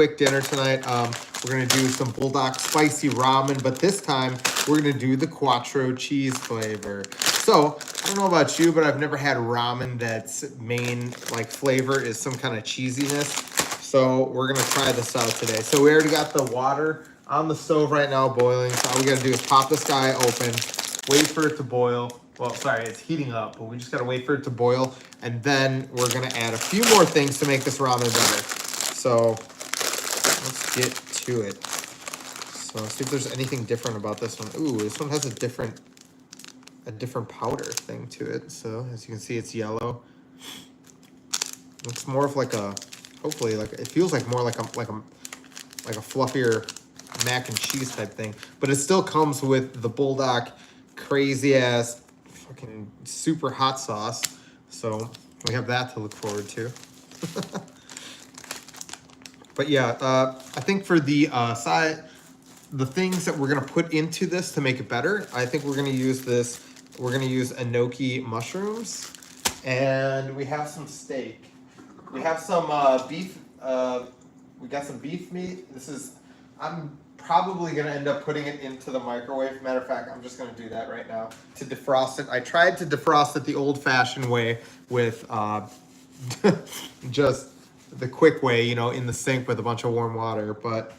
quick dinner tonight. We're gonna do some Buldak spicy ramen, but this time we're gonna do the Quattro cheese flavor. So I don't know about you, but I've never had ramen that's main like flavor is some kind of cheesiness. So we're gonna try this out today. So we already got the water on the stove right now boiling. So all we gotta do is pop this guy open, wait for it to boil. Well, sorry, it's heating up, but we just gotta wait for it to boil. And then we're gonna add a few more things to make this ramen better. So let's get to it. So let's see if there's anything different about this one. Ooh, this one has a different powder thing to it. So as you can see, it's yellow. Looks more of like a, hopefully like, it feels like more like a fluffier mac and cheese type thing. But it still comes with the Buldak crazy ass fucking super hot sauce. So we have that to look forward to. But yeah, I think for the the things that we're gonna put into this to make it better, I think we're gonna use this. We're gonna use enoki mushrooms, and we have some steak. We have some beef. We got some beef meat. This is. I'm probably gonna end up putting it into the microwave. Matter of fact, I'm just gonna do that right now to defrost it. I tried to defrost it the old-fashioned way with just the quick way, you know, in the sink with a bunch of warm water, but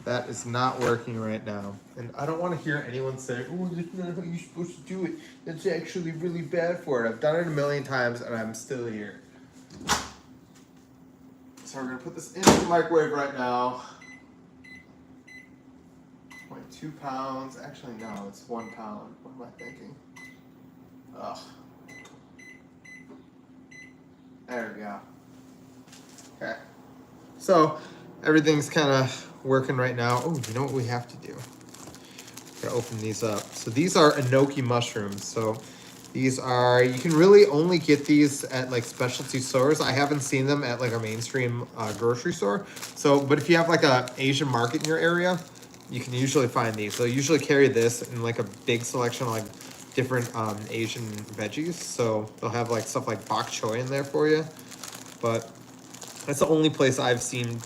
that is not working right now. And I don't want to hear anyone say, oh, that's not how you're supposed to do it. That's actually really bad for it. I've done it a million times and I'm still here. So we're going to put this into the microwave right now. 0.2 pounds. Actually, no, it's 1 pound. What am I thinking? Ugh. There we go. Okay. So everything's kind of working right now. Oh, you know what we have to do? Gotta open these up. So these are enoki mushrooms. So these are, you can really only get these at like specialty stores. I haven't seen them at like a mainstream grocery store. So, but if you have like a Asian market in your area, you can usually find these. They'll usually carry this in like a big selection of like different Asian veggies. So they'll have like stuff like bok choy in there for you. But that's the only place I've seen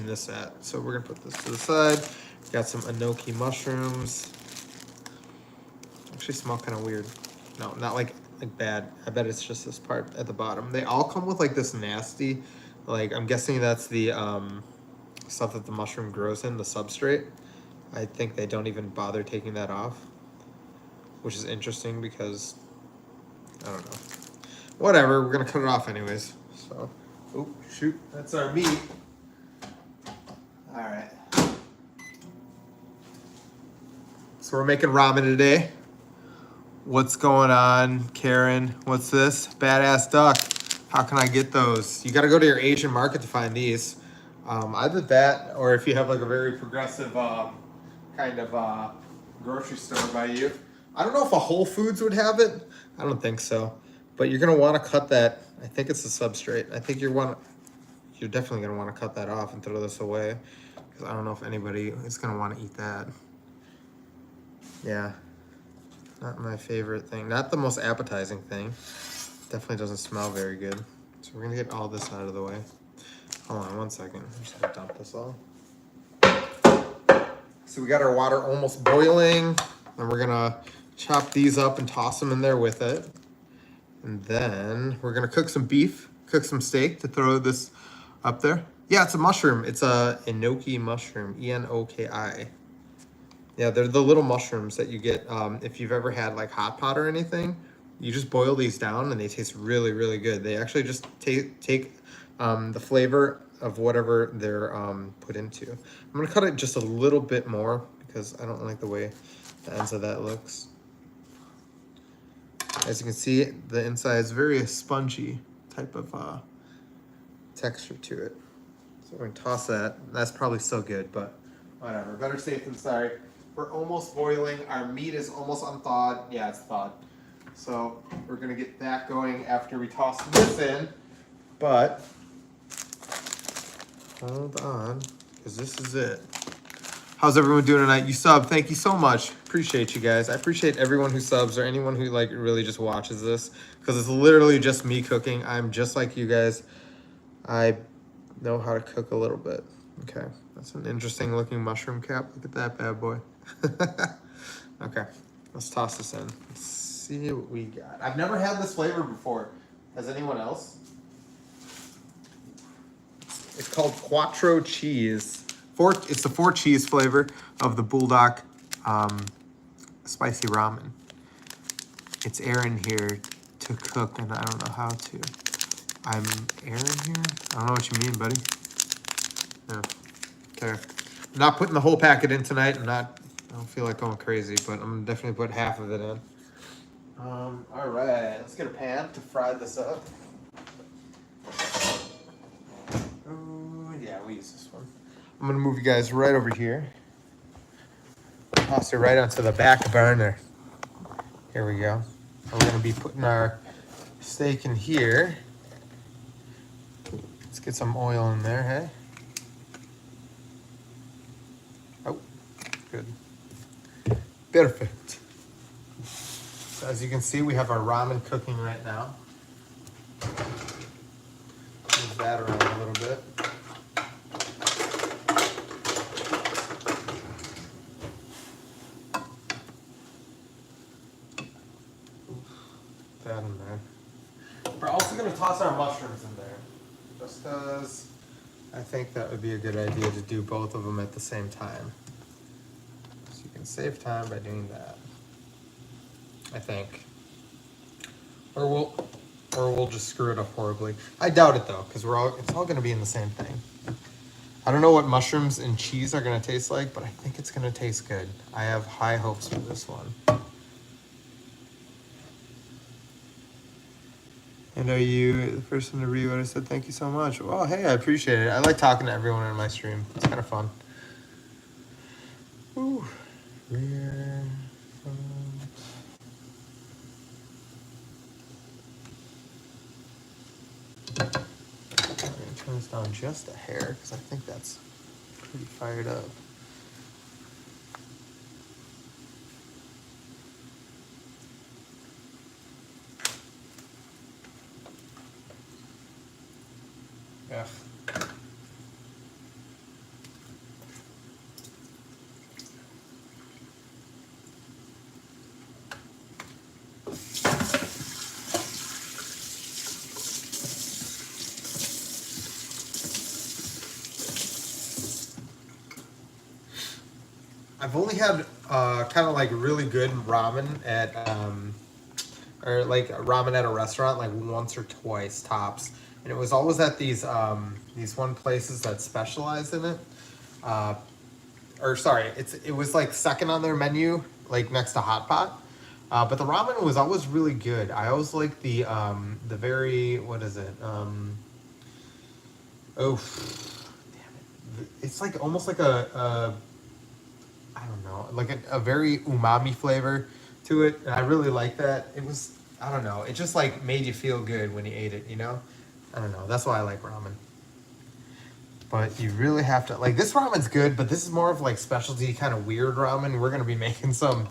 this at. So we're gonna put this to the side. Got some enoki mushrooms. Actually smell kind of weird. No, not like bad. I bet it's just this part at the bottom. They all come with like this nasty, like I'm guessing that's the stuff that the mushroom grows in, the substrate. I think they don't even bother taking that off, which is interesting because I don't know. Whatever, we're gonna cut it off anyways. So, oh shoot, that's our meat. All right. So we're making ramen today. What's going on, Karen? What's this? Badass duck. How can I get those? You gotta go to your Asian market to find these. Either that, or if you have like a very progressive kind of grocery store by you. I don't know if a Whole Foods would have it. I don't think so. But you're gonna want to cut that. I think it's the substrate. I think you're definitely gonna want to cut that off and throw this away, because I don't know if anybody is gonna want to eat that. Yeah, not my favorite thing. Not the most appetizing thing. Definitely doesn't smell very good. So we're gonna get all this out of the way. Hold on 1 second. I'm just gonna dump this all. So we got our water almost boiling, and we're gonna chop these up and toss them in there with it. And then we're gonna cook some beef, cook some steak to throw this up there. Yeah, it's a mushroom. It's a enoki mushroom, E-N-O-K-I. Yeah, they're the little mushrooms that you get if you've ever had like hot pot or anything. You just boil these down and they taste really, really good. They actually just take the flavor of whatever they're put into. I'm gonna cut it just a little bit more because I don't like the way the ends of that looks. As you can see, the inside is very spongy type of texture to it. So we're gonna toss that. That's probably still good, but whatever. Better safe than sorry. We're almost boiling. Our meat is almost unthawed. Yeah, it's thawed. So we're gonna get that going after we toss this in. But hold on, because this is it. How's everyone doing tonight? You sub, thank you so much. Appreciate you guys. I appreciate everyone who subs or anyone who like really just watches this, because it's literally just me cooking. I'm just like you guys. I know how to cook a little bit. Okay, that's an interesting looking mushroom cap. Look at that bad boy. Okay, let's toss this in. Let's see what we got. I've never had this flavor before. Has anyone else? It's called Quattro cheese. It's the 4 cheese flavor of the Buldak spicy ramen. It's Aaron here to cook, and I don't know how to. I'm Aaron here? I don't know what you mean, buddy. Yeah. Okay. I'm not putting the whole packet in tonight. I don't feel like going crazy, but I'm gonna definitely put half of it in. All right, let's get a pan to fry this up. Oh, yeah, we use this one. I'm gonna move you guys right over here. Toss it right onto the back burner. Here we go. We're gonna be putting our steak in here. Let's get some oil in there, hey? Oh, good. Perfect. So as you can see, we have our ramen cooking right now. Move that around a little bit. That in there. We're also going to toss our mushrooms in there, just because I think that would be a good idea to do both of them at the same time. So you can save time by doing that, I think. Or we'll just screw it up horribly. I doubt it though, because it's all going to be in the same thing. I don't know what mushrooms and cheese are going to taste like, but I think it's going to taste good. I have high hopes for this one. And are you the person to read what I said? Thank you so much. Well, hey, I appreciate it. I like talking to everyone in my stream. It's kind of fun. Ooh. Rear front. I'm going to turn this down just a hair because I think that's pretty fired up. Yeah. I've only had kind of like really good ramen at or like ramen at a restaurant like once or twice tops, and it was always at these one places that specialize in it. Or sorry, it was like second on their menu, like next to hot pot. But the ramen was always really good. I always like the very, what is it? Oh, damn it! It's like almost like a I don't know, like a very umami flavor to it, and I really like that. It was, I don't know, it just like made you feel good when you ate it, you know? I don't know, that's why I like ramen. But you really have to, like, this ramen's good, but this is more of like specialty kind of weird ramen. We're gonna be making some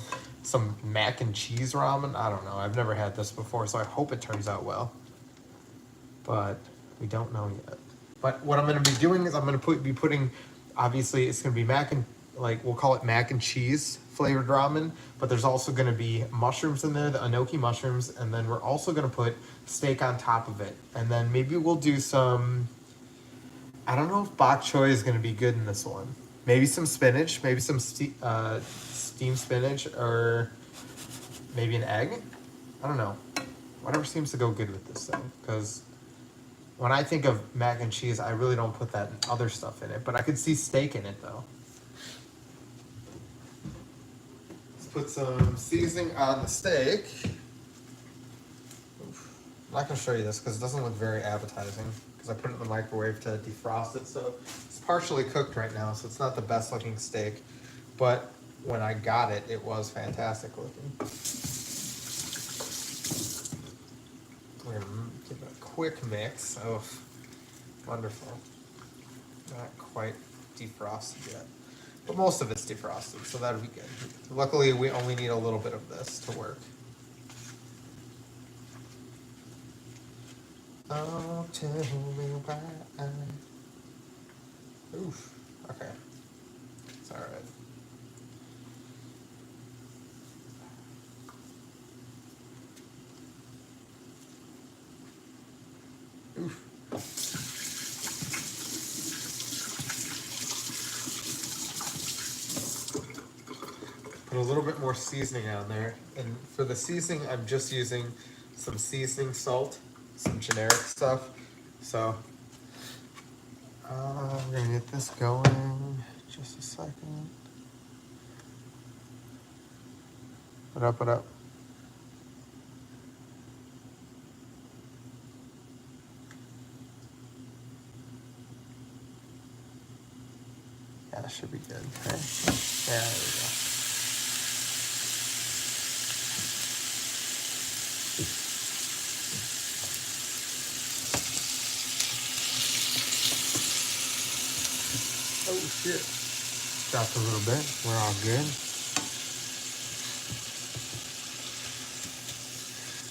mac and cheese ramen. I don't know, I've never had this before, so I hope it turns out well. But we don't know yet. But what I'm gonna be doing is I'm gonna be putting, obviously it's gonna be we'll call it mac and cheese flavored ramen, but there's also going to be mushrooms in there, the enoki mushrooms, and then we're also going to put steak on top of it. And then maybe we'll do some, I don't know if bok choy is going to be good in this one. Maybe some spinach, maybe some steamed spinach, or maybe an egg. I don't know. Whatever seems to go good with this thing, because when I think of mac and cheese, I really don't put that other stuff in it, but I could see steak in it though. Put some seasoning on the steak. Oof. I'm not going to show you this because it doesn't look very appetizing because I put it in the microwave to defrost it. So it's partially cooked right now, so it's not the best looking steak. But when I got it, it was fantastic looking. We're going to give it a quick mix. Oh, wonderful. Not quite defrosted yet. But most of it's defrosted, so that'll be good. Luckily, we only need a little bit of this to work. Oh, tell me why Oof. Okay. It's all right. Oof. Put a little bit more seasoning on there. And for the seasoning, I'm just using some seasoning salt, some generic stuff. So we're gonna get this going. Just a second. What up, what up? Yeah, that should be good. Okay. Yeah, there we go. Oh shit. Dropped a little bit. We're all good.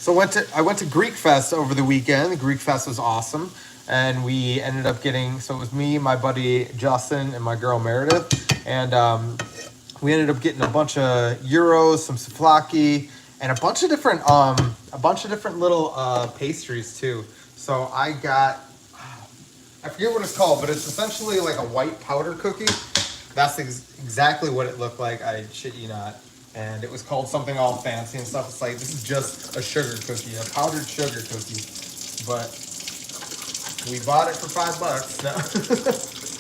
So I went to Greek Fest over the weekend. The Greek Fest was awesome. And we ended up getting, so it was me, my buddy Justin, and my girl Meredith. And we ended up getting a bunch of gyros, some souvlaki, and a bunch of different little pastries too. So I got, I forget what it's called, but it's essentially like a white powder cookie. That's exactly what it looked like. I shit you not. And it was called something all fancy and stuff. It's like, this is just a sugar cookie, a powdered sugar cookie. But we bought it for $5. No.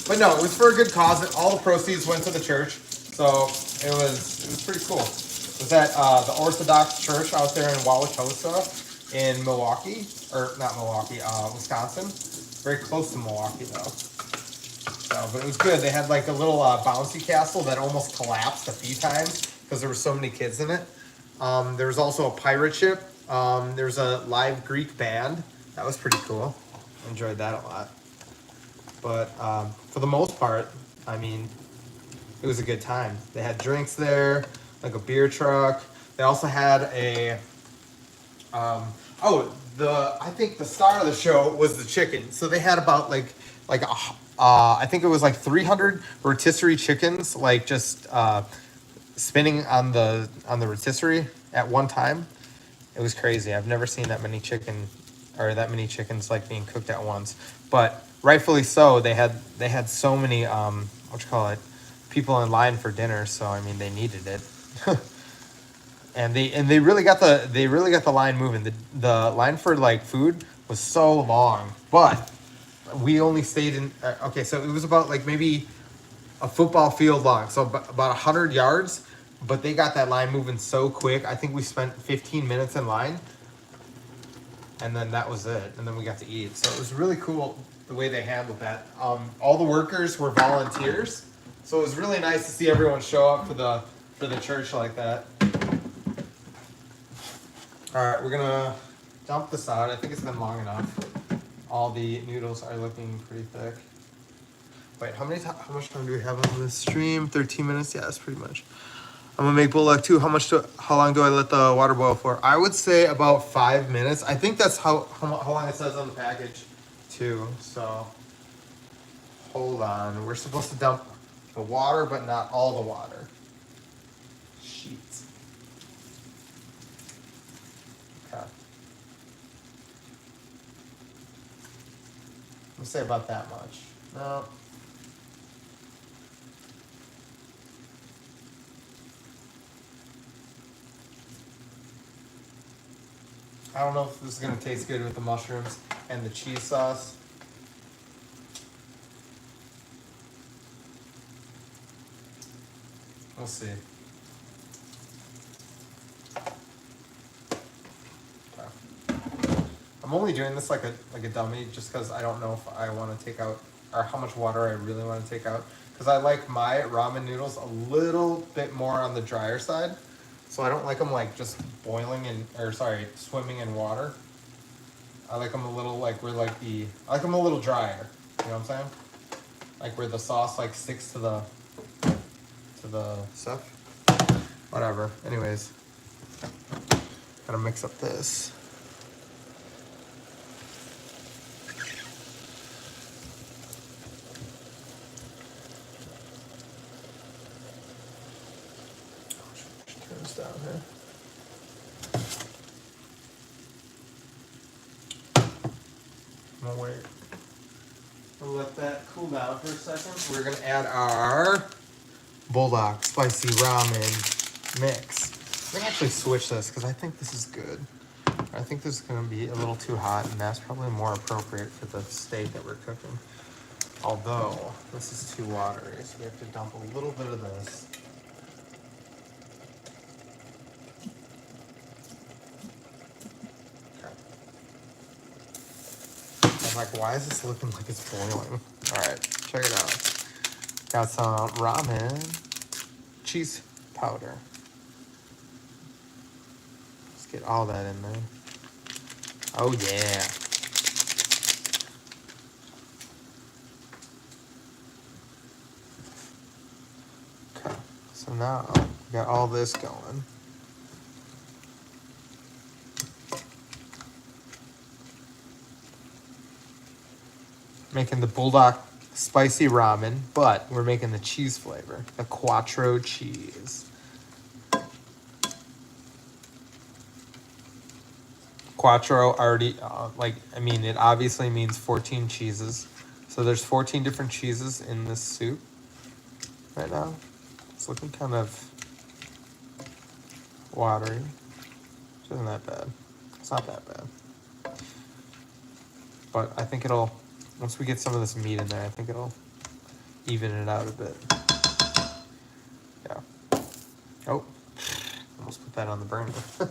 But no, it was for a good cause. All the proceeds went to the church. So it was pretty cool. It was at the Orthodox Church out there in Wauwatosa in Milwaukee, or not Milwaukee, Wisconsin. Very close to Milwaukee though. So, but it was good. They had like a little bouncy castle that almost collapsed a few times because there were so many kids in it. There was also a pirate ship. There's a live Greek band. That was pretty cool. Enjoyed that a lot. But for the most part, I mean, it was a good time. They had drinks there, like a beer truck. They also had a, I think the star of the show was the chicken. So they had about I think it was like 300 rotisserie chickens, like just spinning on the rotisserie at one time. It was crazy. I've never seen that many chickens like being cooked at once. But rightfully so. They had so many people in line for dinner. So I mean, they needed it. And they really got the line moving. The line for like food was so long, but we only stayed in. So it was about like maybe a football field long, so about 100 yards. But they got that line moving so quick. I think we spent 15 minutes in line, and then that was it. And then we got to eat. So it was really cool the way they handled that. All the workers were volunteers, so it was really nice to see everyone show up for the church like that. All right, we're gonna dump this out. I think it's been long enough. All the noodles are looking pretty thick. Wait, how much time do we have on this stream? 13 minutes? Yeah, that's pretty much. I'm gonna make buldak too. How long do I let the water boil for? I would say about 5 minutes. I think that's how long it says on the package too. So hold on. We're supposed to dump the water, but not all the water. Sheets. Okay. Let's say about that much. No. I don't know if this is gonna taste good with the mushrooms and the cheese sauce. We'll see. Okay. I'm only doing this like a dummy just because I don't know if I want to take out or how much water I really want to take out. Because I like my ramen noodles a little bit more on the drier side. So I don't like them like just swimming in water. I like them a little I like them a little drier. You know what I'm saying? Like where the sauce like sticks to the stuff. Whatever. Anyways, gotta mix up this. this down here. I'm gonna wait. We'll let that cool down for a second. We're gonna add our Buldak spicy ramen mix. I'm gonna actually switch this because I think this is good. I think this is gonna be a little too hot, and that's probably more appropriate for the steak that we're cooking. Although this is too watery, so we have to dump a little bit of this. I'm like, why is this looking like it's boiling? All right, check it out. Got some ramen cheese powder. Let's get all that in there. Oh yeah. Okay, so now we got all this going. Making the Buldak spicy ramen, but we're making the cheese flavor, the Quattro cheese. Quattro already, it obviously means 14 cheeses. So there's 14 different cheeses in this soup right now. It's looking kind of watery, which isn't that bad. It's not that bad. But I think once we get some of this meat in there, I think it'll even it out a bit. Yeah. Oh, almost put that on the burner. All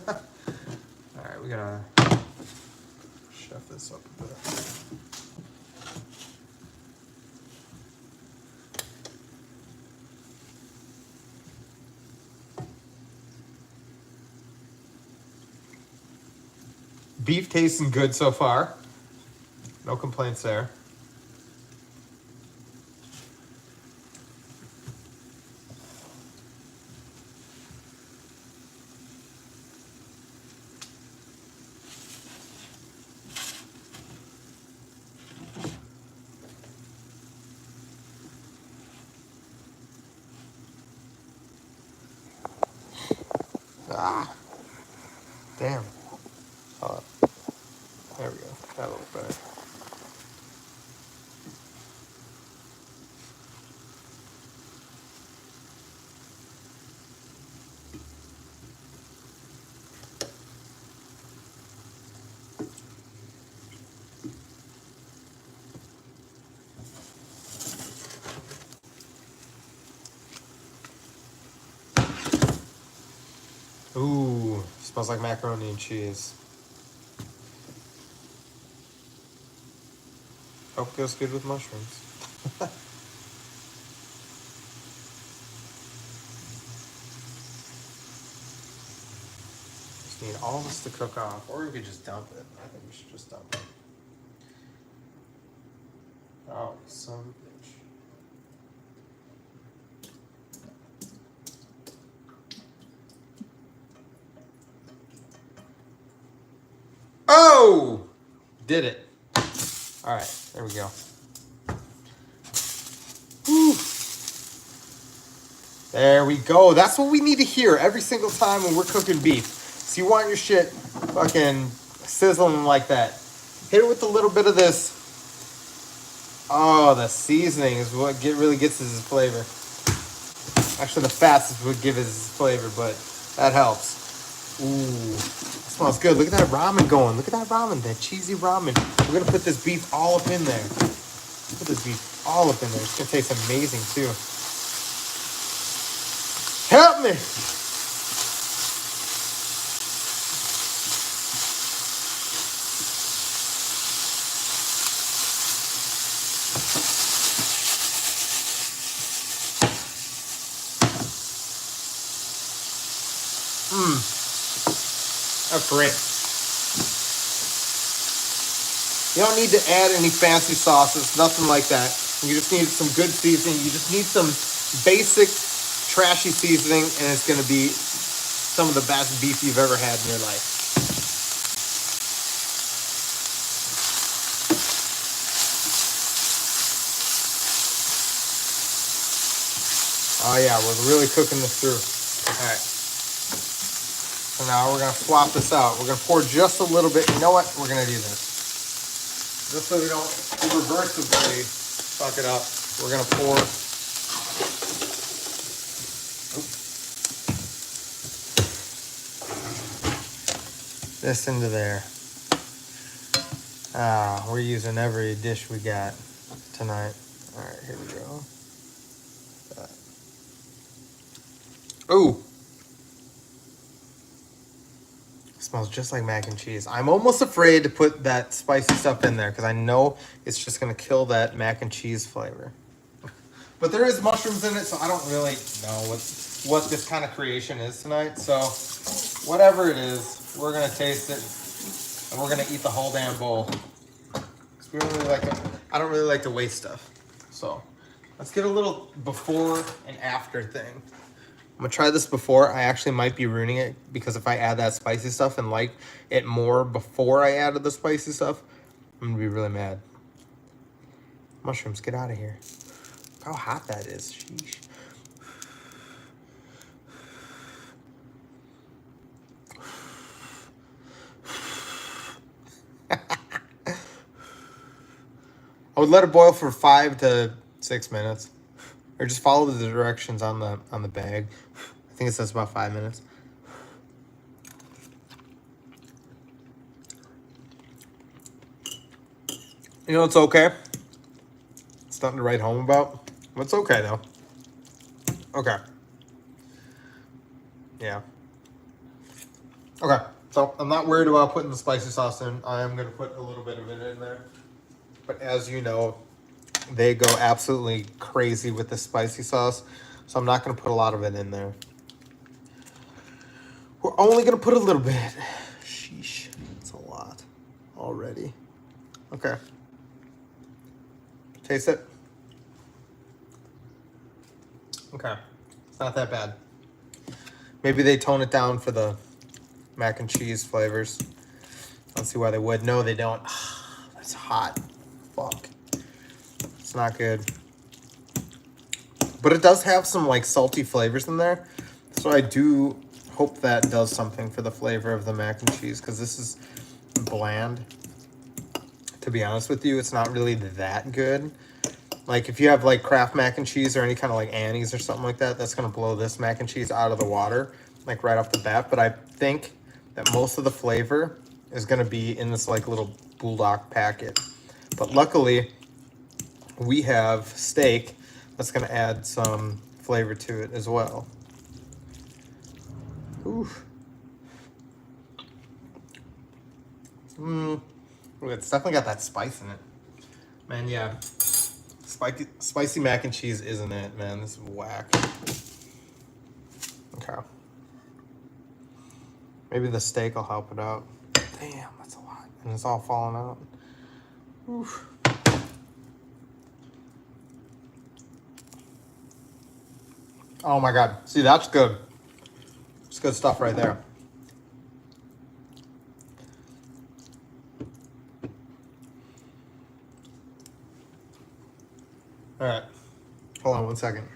right, we gotta chef this up a bit. Beef tasting good so far. No complaints there. Ah, damn. There we go. Got a little better. Ooh, smells like macaroni and cheese. Hope it goes good with mushrooms. Just need all this to cook off, or we could just dump it. I think we should just dump it. Oh, son of a bitch. Oh! Did it. All right, there we go. Whew. There we go. That's what we need to hear every single time when we're cooking beef. So you want your shit fucking sizzling like that. Hit it with a little bit of this. Oh, the seasoning is what really gets his flavor. Actually, the fats is what gives his flavor, but that helps. Ooh, smells good. Look at that ramen going. Look at that ramen, that cheesy ramen. We're gonna put this beef all up in there. Put this beef all up in there. It's gonna taste amazing too. Help me! That's great. You don't need to add any fancy sauces, nothing like that. You just need some good seasoning. You just need some basic trashy seasoning, and it's going to be some of the best beef you've ever had in your life. Oh yeah, we're really cooking this through. All right. So now we're gonna swap this out. We're gonna pour just a little bit. You know what? We're gonna do this. Just so we don't irreversibly fuck it up. We're gonna pour this into there. We're using every dish we got tonight. All right, here we go. Ooh. Smells just like mac and cheese. I'm almost afraid to put that spicy stuff in there because I know it's just gonna kill that mac and cheese flavor. But there is mushrooms in it, so I don't really know what this kind of creation is tonight. So whatever it is, we're gonna taste it and we're gonna eat the whole damn bowl. We don't really I don't really like to waste stuff. So let's get a little before and after thing. I'm gonna try this before. I actually might be ruining it because if I add that spicy stuff and like it more before I added the spicy stuff, I'm gonna be really mad. Mushrooms, get out of here. Look how hot that is. Sheesh. I would let it boil for 5 to 6 minutes, or just follow the directions on the bag. I think it says about 5 minutes. You know, it's okay. It's nothing to write home about. But it's okay though. Okay. Yeah. Okay. So I'm not worried about putting the spicy sauce in. I am gonna put a little bit of it in there. But as you know, they go absolutely crazy with the spicy sauce. So I'm not going to put a lot of it in there. We're only going to put a little bit. Sheesh. That's a lot already. Okay. Taste it. Okay. It's not that bad. Maybe they tone it down for the mac and cheese flavors. I don't see why they would. No, they don't. That's hot. Fuck. It's not good. But it does have some like salty flavors in there. So I do hope that does something for the flavor of the mac and cheese because this is bland. To be honest with you, it's not really that good. Like if you have like Kraft mac and cheese or any kind of like Annie's or something like that, that's going to blow this mac and cheese out of the water like right off the bat. But I think that most of the flavor is going to be in this like little Buldak packet. But luckily, we have steak that's going to add some flavor to it as well. Oof. It's definitely got that spice in it. Man, yeah. Spicy mac and cheese isn't it, man. This is whack. Okay. Maybe the steak will help it out. Damn, that's a lot. And it's all falling out. Oof. Oh my God. See, that's good. It's good stuff right there. All right. Hold on one second.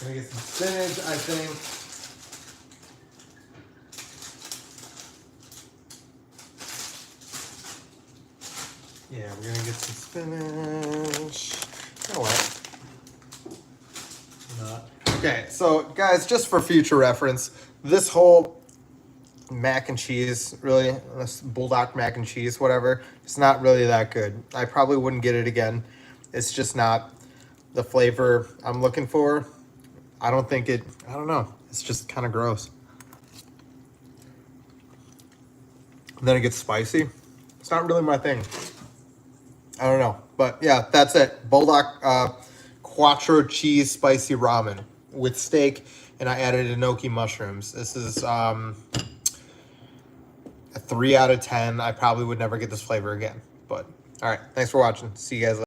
Gonna get some spinach, I think. Yeah, we're gonna get some spinach. You know what? Okay, so guys, just for future reference, this whole mac and cheese, really, this Buldak mac and cheese, whatever, it's not really that good. I probably wouldn't get it again. It's just not the flavor I'm looking for. I don't know. It's just kind of gross. And then it gets spicy. It's not really my thing. I don't know. But yeah, that's it. Buldak QUATTRO cheese spicy ramen with steak, and I added enoki mushrooms. This is a 3 out of 10. I probably would never get this flavor again. But all right, thanks for watching. See you guys later.